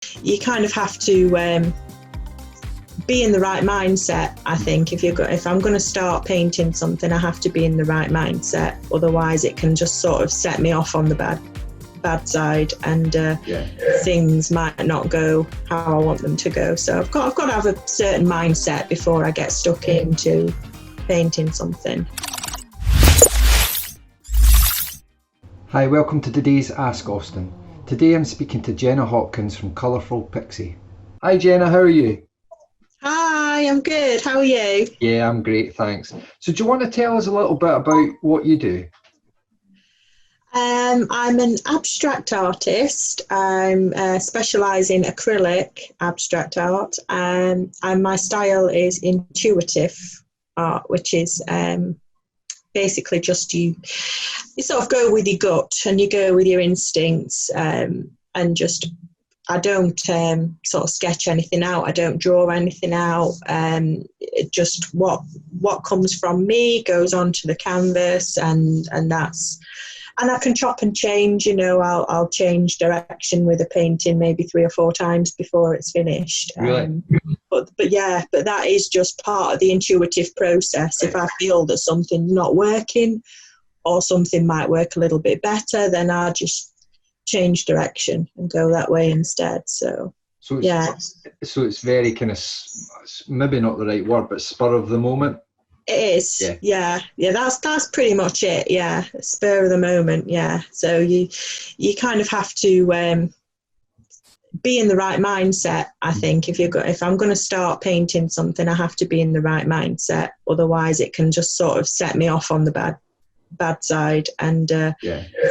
You kind of have to be in the right mindset, I think. If I'm going to start painting something, I have to be in the right mindset. Otherwise, it can just sort of set me off on the bad side, and things might not go how I want them to go. So I've got to have a certain mindset before I get stuck into painting something. Hi, welcome to today's Ask Austin. Today I'm speaking to Jenna Hopkins from Colourful Pixie. Hi Jenna, how are you? Hi, I'm good. How are you? Yeah, I'm great, thanks. So do you want to tell us a little bit about what you do? I'm an abstract artist. I'm specialise in acrylic abstract art, and my style is intuitive art, which is basically just you sort of go with your gut and you go with your instincts, and just I don't sort of sketch anything out. I don't draw anything out. Just what comes from me goes onto the canvas, and that's. And I can chop and change, I'll change direction with a painting maybe 3 or 4 times before it's finished. Really? But that is just part of the intuitive process. If I feel that something's not working or something might work a little bit better, then I'll just change direction and go that way instead. So it's very kind of, maybe not the right word, but spur of the moment. It is, yeah. That's pretty much it. Yeah, spur of the moment. Yeah. So you kind of have to be in the right mindset. I think if I'm going to start painting something, I have to be in the right mindset. Otherwise, it can just sort of set me off on the bad side, and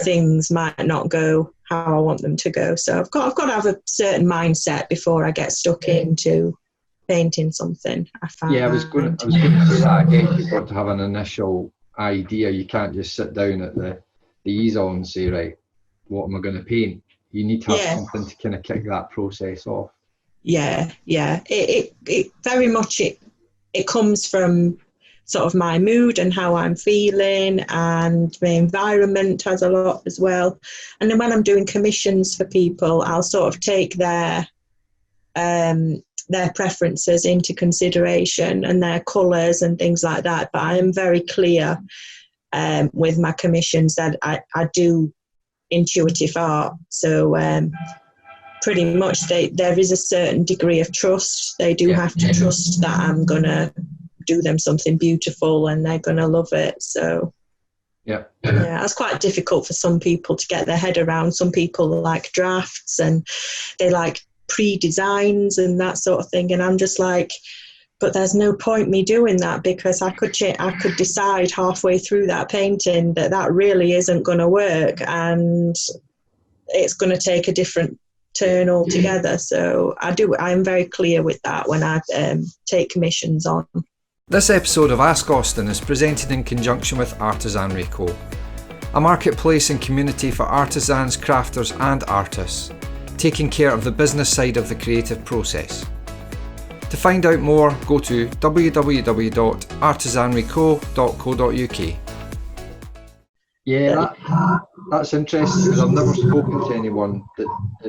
things might not go how I want them to go. So I've got to have a certain mindset before I get stuck into painting something. I was going to say that. I guess you've got to have an initial idea. You can't just sit down at the easel and say, right, what am I going to paint? You need to have something to kind of kick that process off. It very much it comes from sort of my mood and how I'm feeling, and my environment has a lot as well. And then when I'm doing commissions for people, I'll sort of take their preferences into consideration and their colours and things like that. But I am very clear with my commissions that I do intuitive art. So pretty much there is a certain degree of trust. They do have to trust that I'm going to do them something beautiful and they're going to love it. So that's quite difficult for some people to get their head around. Some people like drafts and they like pre-designs and that sort of thing, and I'm just like, but there's no point me doing that, because I could decide halfway through that painting that really isn't going to work and it's going to take a different turn altogether. So I'm very clear with that when I take commissions on. This episode of Ask Austin is presented in conjunction with Artisanry Co, a marketplace and community for artisans, crafters and artists, taking care of the business side of the creative process. To find out more, go to www.artisanryco.co.uk. Yeah, that's interesting, because I've never spoken to anyone that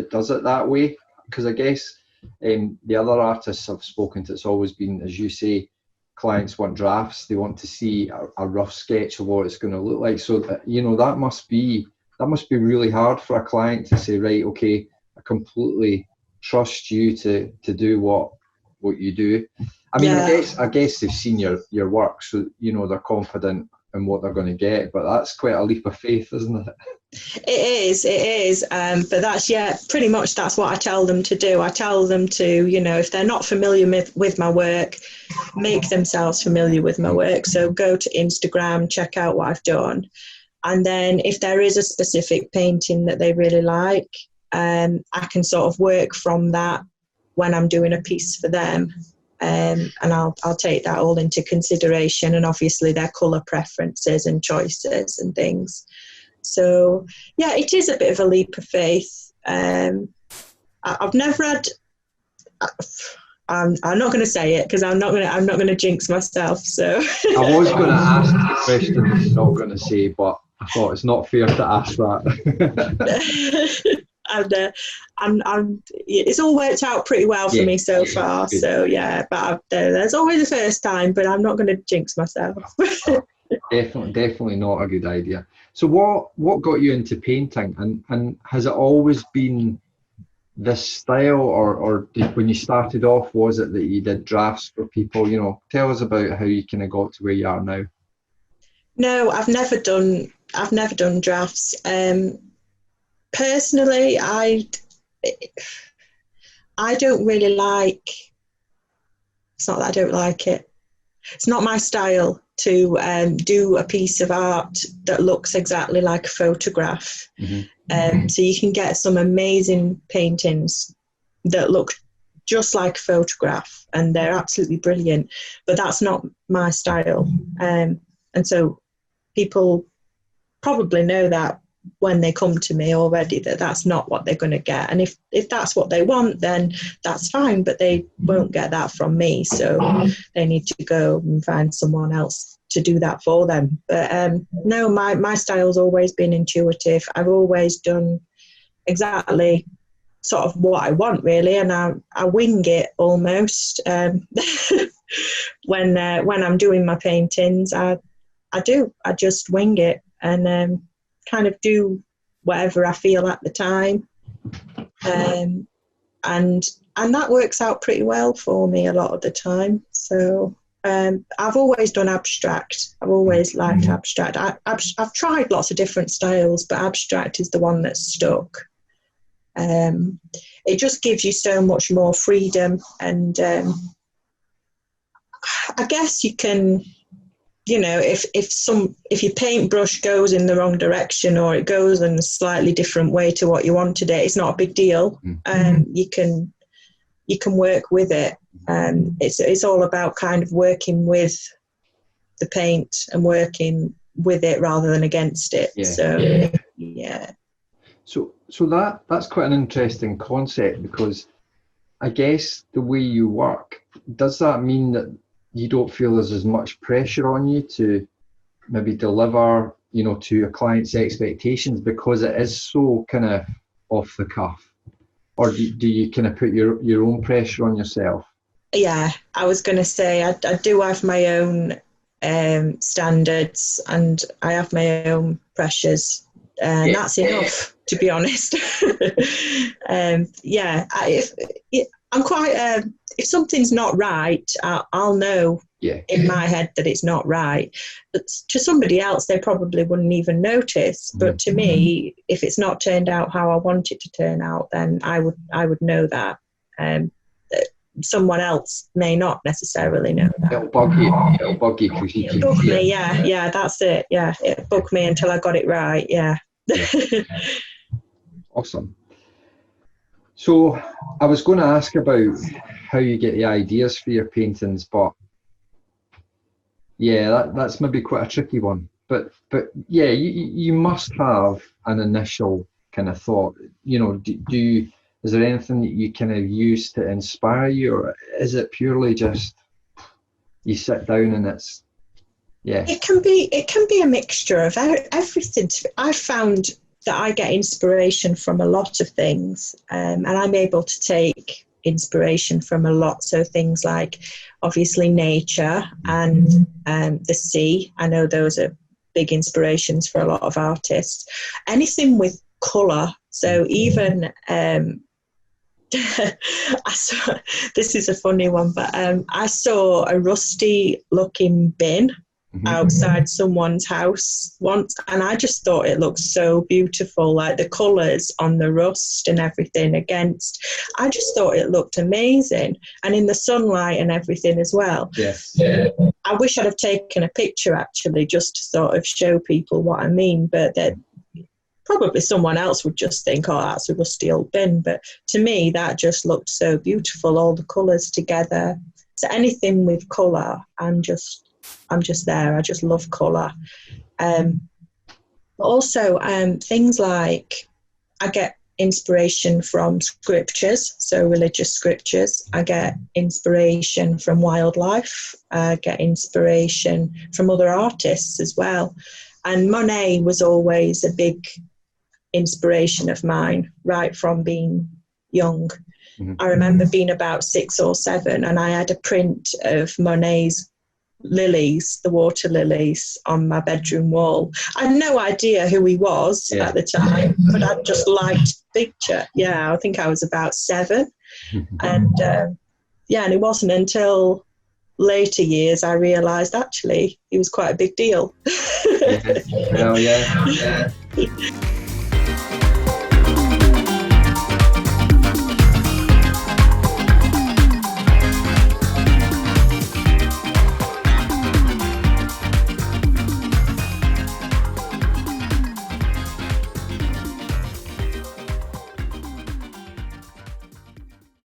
does it that way. Because I guess the other artists I've spoken to, it's always been, as you say, clients want drafts. They want to see a rough sketch of what it's going to look like. So that must be really hard for a client to say, right, okay, I completely trust you to do what you do. I mean, I guess they've seen your work, so they're confident in what they're going to get. But that's quite a leap of faith, isn't it? It is. But that's pretty much that's what I tell them to do. I tell them to, if they're not familiar with my work, make themselves familiar with my work. So go to Instagram, check out what I've done, and then if there is a specific painting that they really like, I can sort of work from that when I'm doing a piece for them, and I'll take that all into consideration, and obviously their colour preferences and choices and things. So it is a bit of a leap of faith. I've never had. I'm not going to say it because I'm not going to jinx myself. So I was going to ask the question that you're not going to say, but I thought it's not fair to ask that. and it's all worked out pretty well for me so far. Good. So yeah, but there's always a first time, but I'm not going to jinx myself. Definitely not a good idea. So what got you into painting, and has it always been this style, or when you started off, was it that you did drafts for people? You know, tell us about how you kind of got to where you are now. No, I've never done drafts. Personally, I don't really like. It's not that I don't like it. It's not my style to do a piece of art that looks exactly like a photograph. Mm-hmm. So you can get some amazing paintings that look just like a photograph, and they're absolutely brilliant, but that's not my style. And so people probably know that when they come to me already, that that's not what they're going to get. And if that's what they want, then that's fine, but they won't get that from me. So they need to go and find someone else to do that for them. But no, my style's always been intuitive. I've always done exactly sort of what I want, really, and I wing it almost. When I'm doing my paintings, I just wing it and kind of do whatever I feel at the time, and that works out pretty well for me a lot of the time. So I've always done abstract. I've always liked abstract. I've tried lots of different styles, but abstract is the one that's stuck. It just gives you so much more freedom, and I guess you can, you know, if your paintbrush goes in the wrong direction, or it goes in a slightly different way to what you wanted it, it's not a big deal. You can work with it. It's all about kind of working with the paint and working with it rather than against it. Yeah. So yeah. So that's quite an interesting concept, because I guess the way you work, does that mean that you don't feel there's as much pressure on you to maybe deliver, you know, to your client's expectations, because it is so kind of off the cuff? Or do you kind of put your own pressure on yourself? Yeah, I was going to say I do have my own standards, and I have my own pressures, and that's enough, to be honest. I'm quite. If something's not right, I'll know in my head that it's not right. But to somebody else, they probably wouldn't even notice. But to me, if it's not turned out how I want it to turn out, then I would know that. Someone else may not necessarily know that. It'll bug you. It'll bug you because you can bug me. Yeah, that's it. Yeah, it bugged me until I got it right. Yeah. Awesome. So I was going to ask about how you get the ideas for your paintings, but yeah, that's maybe quite a tricky one. But yeah, you must have an initial kind of thought. You know, is there anything that you kind of use to inspire you, or is it purely just you sit down and it's It can be a mixture of everything. I found that I get inspiration from a lot of things, and I'm able to take inspiration from a lot. So things like obviously nature and the sea. I know those are big inspirations for a lot of artists. Anything with colour. So even this is a funny one, but I saw a rusty looking bin outside someone's house once, and I just thought it looked so beautiful, like the colours on the rust and everything against. I just thought it looked amazing, and in the sunlight and everything as well. Yes. I wish I'd have taken a picture actually, just to sort of show people what I mean, but that probably someone else would just think, oh, that's a rusty old bin. But to me, that just looked so beautiful, all the colours together. So anything with colour, I'm just there. I just love colour. Also, things like I get inspiration from scriptures, so religious scriptures. I get inspiration from wildlife. I get inspiration from other artists as well. And Monet was always a big inspiration of mine right from being young. Mm-hmm. I remember being about 6 or 7, and I had a print of Monet's lilies, the water lilies, on my bedroom wall. I had no idea who he was at the time, but I just liked the picture. Yeah, I think I was about 7. And and it wasn't until later years I realised actually he was quite a big deal. Yeah. Well, yeah.